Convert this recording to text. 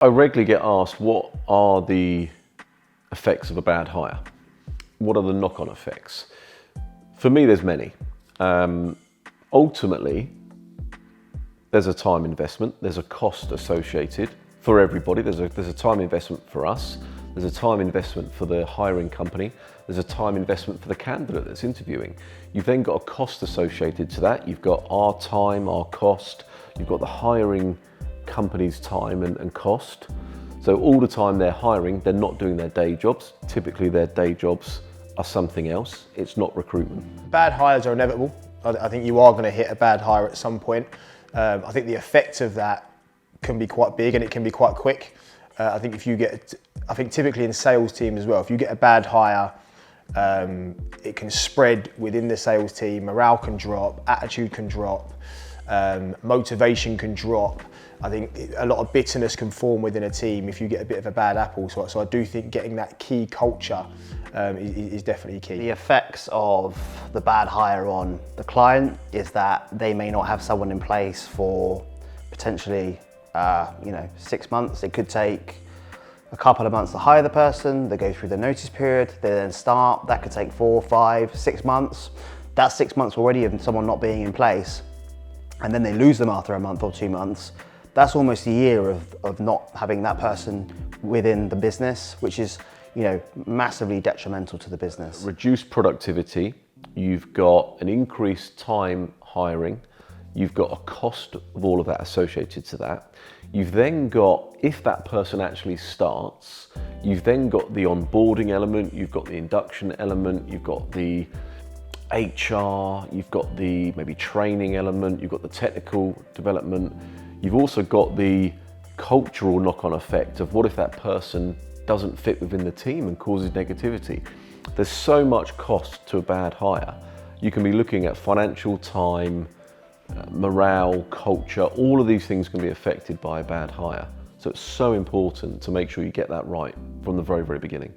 I regularly get asked, what are the effects of a bad hire? What are the knock-on effects? For me, there's many. Ultimately, there's a time investment, there's a cost associated for everybody. There's a time investment for us, there's a time investment for the hiring company, there's a time investment for the candidate that's interviewing. You've then got a cost associated to that. You've got our time, our cost, you've got the hiring company's time and cost. So all the time they're hiring, they're not doing their day jobs. Typically their day jobs are something else. It's not recruitment. Bad hires are inevitable. I think you are going to hit a bad hire at some point. I think the effect of that can be quite big and it can be quite quick. I think typically in sales teams as well, if you get a bad hire, it can spread within the sales team. Morale can drop, attitude can drop, motivation can drop. I think a lot of bitterness can form within a team if you get a bit of a bad apple. So I do think getting that key culture is definitely key. The effects of the bad hire on the client is that they may not have someone in place for potentially 6 months. It could take a couple of months to hire the person. They go through the notice period, they then start. That could take 4, 5, 6 months. That's 6 months already of someone not being in place. And then they lose them after a month or 2 months. That's almost a year of not having that person within the business, which is, massively detrimental to the business. Reduced productivity, you've got an increased time hiring, you've got a cost of all of that associated to that. You've then got, if that person actually starts, you've then got the onboarding element, you've got the induction element, you've got the HR, you've got the maybe training element, you've got the technical development. You've also got the cultural knock-on effect of what if that person doesn't fit within the team and causes negativity. There's so much cost to a bad hire. You can be looking at financial, time, morale, culture, all of these things can be affected by a bad hire. So it's so important to make sure you get that right from the very, very beginning.